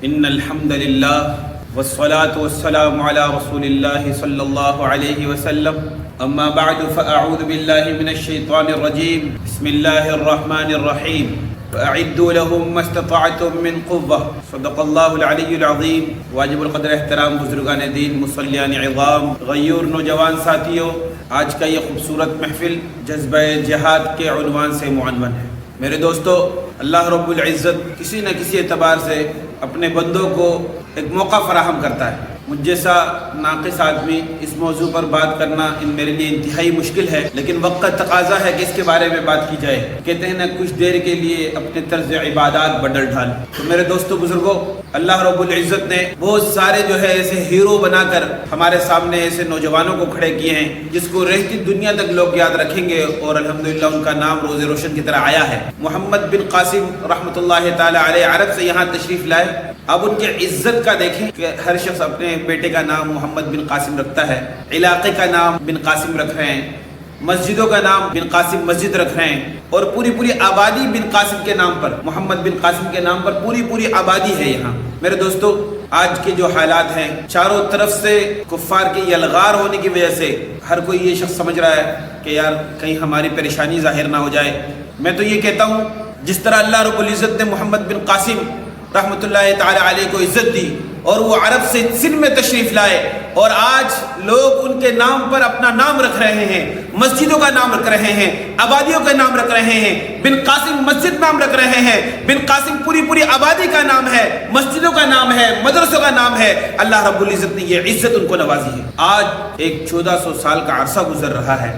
ان الحمد للہ والصلاة والسلام علی رسول اللہ صلی اللہ علیہ وسلم اما بعد فاعوذ باللہ من الشیطان الرجیم بسم اللہ الرحمن الرحیم فاعدوا لهم ما استطعتم من قوة صدق اللہ العلی العظیم. واجب القدر احترام بزرگان دین، مصلیان عظام، غیور نوجوان ساتھیوں، آج کا یہ خوبصورت محفل جذبہ جہاد کے عنوان سے معنون ہے. میرے دوستو، اللہ رب العزت کسی نہ کسی اعتبار سے اپنے بندوں کو ایک موقع فراہم کرتا ہے. مجھ جیسا ناقص آدمی اس موضوع پر بات کرنا میرے لیے انتہائی مشکل ہے، لیکن وقت کا تقاضا ہے کہ اس کے بارے میں بات کی جائے. کہتے ہیں نا، کچھ دیر کے لیے اپنے طرز عبادات بدل ڈال. تو میرے دوستو بزرگوں، اللہ رب العزت نے بہت سارے ایسے ہیرو بنا کر ہمارے سامنے ایسے نوجوانوں کو کھڑے کیے ہیں جس کو رہتی دنیا تک لوگ یاد رکھیں گے، اور الحمدللہ ان کا نام روز روشن کی طرح آیا ہے. محمد بن قاسم رحمۃ اللہ تعالی علیہ عرب سے یہاں تشریف لائے. اب ان کی عزت کا دیکھیں کہ ہر شخص اپنے بیٹے کا نام محمد بن قاسم رکھتا ہے، علاقے کا نام بن قاسم رکھ رہے ہیں، مسجدوں کا نام بن قاسم مسجد رکھ رہے ہیں، اور پوری آبادی بن قاسم کے نام پر، محمد بن قاسم کے نام پر پوری آبادی ہے یہاں. میرے دوستو، آج کے جو حالات ہیں، چاروں طرف سے کفار کے یلغار ہونے کی وجہ سے ہر کوئی یہ شخص سمجھ رہا ہے کہ یار کہیں ہماری پریشانی ظاہر نہ ہو جائے. میں تو یہ کہتا ہوں، جس طرح اللہ رب العزت نے محمد بن قاسم رحمۃ اللہ تعالی علیہ کو عزت دی اور وہ عرب سے سندھ میں تشریف لائے، اور آج لوگ ان کے نام پر اپنا نام رکھ رہے ہیں، مسجدوں کا نام رکھ رہے ہیں، آبادیوں کا نام رکھ رہے ہیں. بن قاسم مسجد نام رکھ رہے ہیں، بن قاسم پوری آبادی کا نام ہے، مسجدوں کا نام ہے، مدرسوں کا نام ہے. اللہ رب العزت نے یہ عزت ان کو نوازی ہے. آج ایک 1400 سال کا عرصہ گزر رہا ہے،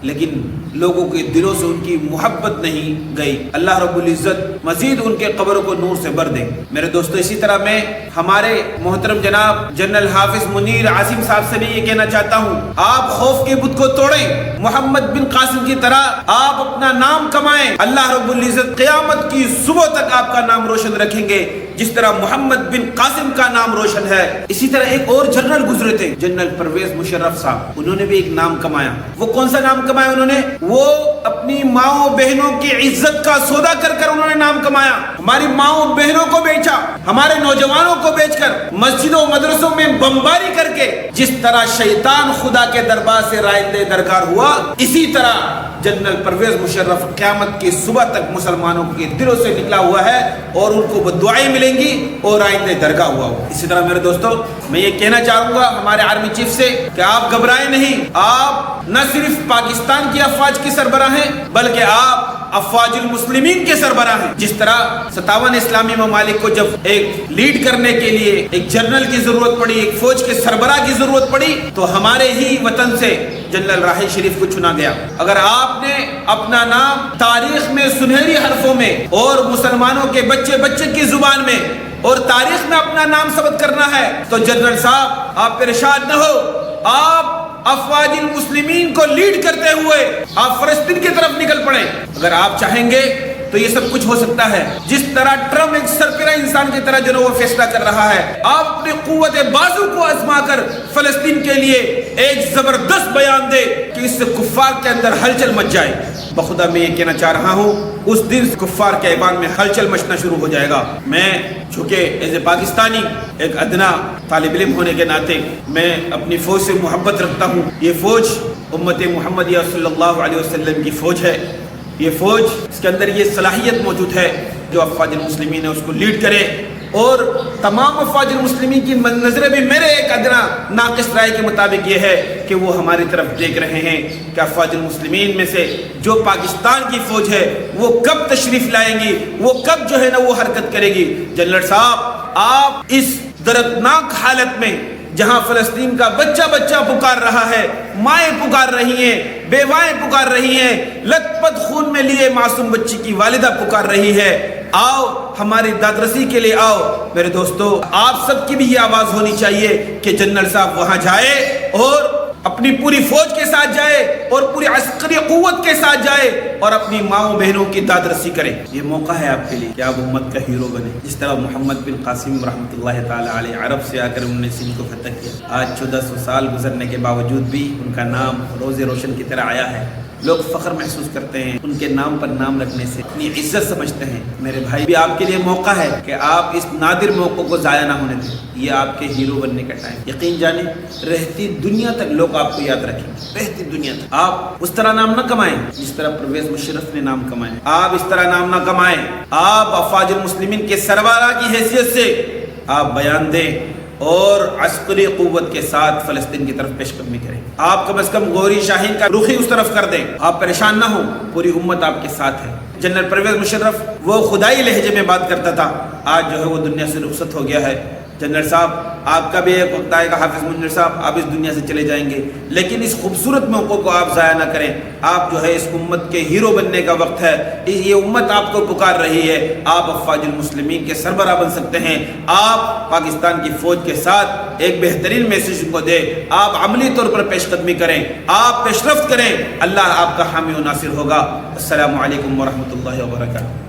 لیکن لوگوں کے دلوں سے ان کی محبت نہیں گئی. اللہ رب العزت مزید ان کے قبروں کو نور سے بھر دے. میرے دوستو، اسی طرح میں ہمارے محترم جناب جنرل حافظ منیر عاصم صاحب سے بھی یہ کہنا چاہتا ہوں، آپ خوف کے بت کو توڑیں، محمد بن قاسم کی طرح آپ اپنا نام کمائیں. اللہ رب العزت قیامت کی صبح تک آپ کا نام روشن رکھیں گے جس طرح محمد بن قاسم کا نام روشن ہے. اسی طرح ایک اور جنرل گزرے تھے، جنرل پرویز مشرف صاحب، انہوں نے بھی ایک نام کمایا. وہ کون سا نام کمایا انہوں نے؟ وہ اپنی ماؤں بہنوں کی عزت کا سودا کر انہوں نے نام کمایا. ہماری ماؤں بہنوں کو بیچا، ہمارے نوجوانوں کو بیچ کر، مسجدوں مدرسوں میں بمباری کر کے. جس طرح شیطان خدا کے دربار سے رائندے درکار ہوا، اسی طرح جنرل پرویز مشرف قیامت کی صبح تک مسلمانوں کے دلوں سے نکلا ہوا ہے، اور ان کو بددعائیں ملیں گی اور آئندہ درگاہ ہوا ہو. اسی طرح میرے دوستو، میں یہ کہنا چاہوں گا ہمارے آرمی چیف سے کہ آپ گھبرائیں نہیں. آپ نہ صرف پاکستان کی افواج کی سربراہ ہیں، بلکہ آپ افواج المسلمین کے سربراہ ہیں. جس طرح 57 اسلامی ممالک کو جب ایک لیڈ کرنے کے لیے ایک جنرل کی ضرورت پڑی، ایک فوج کے سربراہ کی ضرورت پڑی، تو ہمارے ہی وطن سے جنرل راحل شریف کو چنا گیا. اگر آپ نے اپنا نام تاریخ میں سنہری حرفوں میں اور مسلمانوں کے بچے کی زبان میں اور تاریخ میں اپنا نام ثبت کرنا ہے، تو جنرل صاحب آپ پریشان نہ ہو. آپ افواج المسلمین کو لیڈ کرتے ہوئے آپ فلسطین کی طرف نکل پڑیں. اگر آپ چاہیں گے تو یہ سب کچھ ہو سکتا ہے. جس طرح ٹرمپ ایک سرکردہ انسان کی طرح وہ فیصلہ کر رہا ہے، آپ اپنی قوت بازو کو آزما کر فلسطین کے لیے ایک زبردست بیان دے کہ اس سے کفار کے اندر ہلچل مچ جائے. بخدا میں یہ کہنا چاہ رہا ہوں، اس دن کفار کے ایوان میں ہلچل مچنا شروع ہو جائے گا. میں چونکہ ایز اے پاکستانی ایک ادنا طالب علم ہونے کے ناطے میں اپنی فوج سے محبت رکھتا ہوں. یہ فوج امت محمدیہ صلی اللہ علیہ وسلم کی فوج ہے. یہ فوج، اس کے اندر یہ صلاحیت موجود ہے جو افواج المسلمین ہے اس کو لیڈ کرے، اور تمام افواج المسلمین کی نظریں بھی میرے ایک ادنا ناقص رائے کے مطابق یہ ہے کہ وہ ہماری طرف دیکھ رہے ہیں کہ افواج المسلمین میں سے جو پاکستان کی فوج ہے وہ کب تشریف لائیں گی، وہ کب وہ حرکت کرے گی. جنرل صاحب، آپ اس دردناک حالت میں جہاں فلسطین کا بچہ پکار رہا ہے، مائیں پکار رہی ہیں، بیوائیں پکار رہی ہیں، لت پت خون میں لیے معصوم بچی کی والدہ پکار رہی ہے، آؤ ہماری داد رسی کے لیے آؤ. میرے دوستو، آپ سب کی بھی یہ آواز ہونی چاہیے کہ جنرل صاحب وہاں جائے اور اپنی پوری فوج کے ساتھ جائے اور پوری عسکری قوت کے ساتھ جائے اور اپنی ماؤں بہنوں کی داد رسی کرے. یہ موقع ہے آپ کے لیے کہ آپ امت کا ہیرو بنے. جس طرح محمد بن قاسم رحمۃ اللہ تعالی علیہ عرب سے آ کر انہوں نے سندھ کو فتح کیا. آج 1400 سال گزرنے کے باوجود بھی ان کا نام روز روشن کی طرح آیا ہے. لوگ فخر محسوس کرتے ہیں ان کے نام پر نام رکھنے سے، اپنی عزت سمجھتے ہیں۔ میرے بھائی بھی آپ کے لیے موقع ہے کہ آپ اس نادر موقع کو ضائع نہ ہونے دیں، یہ آپ کے ہیرو بننے کا ٹائم۔ یقین جانیں رہتی دنیا تک لوگ آپ کو یاد رکھیں، رہتی دنیا تک۔ آپ اس طرح نام نہ کمائیں جس طرح پرویز مشرف نے نام کمائے، آپ اس طرح نام نہ کمائیں۔ آپ افواج المسلمین کے سربراہ کی حیثیت سے آپ بیان دیں اور عسکری قوت کے ساتھ فلسطین کی طرف پیش قدمی کریں۔ آپ کم از کم غوری شاہین کا رخ ہی اس طرف کر دیں۔ آپ پریشان نہ ہوں، پوری امت آپ کے ساتھ ہے۔ جنرل پرویز مشرف وہ خدائی لہجے میں بات کرتا تھا، آج جو ہے وہ دنیا سے رخصت ہو گیا ہے۔ جنرل صاحب آپ کا بھی ایک وقت آئے گا، حافظ منیر صاحب آپ اس دنیا سے چلے جائیں گے، لیکن اس خوبصورت موقع کو آپ ضائع نہ کریں۔ آپ جو ہے اس امت کے ہیرو بننے کا وقت ہے، یہ امت آپ کو پکار رہی ہے۔ آپ افواج المسلمین کے سربراہ بن سکتے ہیں۔ آپ پاکستان کی فوج کے ساتھ ایک بہترین میسیج کو دیں، آپ عملی طور پر پیش قدمی کریں، آپ پیش رفت کریں، اللہ آپ کا حامی و ناصر ہوگا۔ السلام علیکم ورحمۃ اللہ وبرکاتہ۔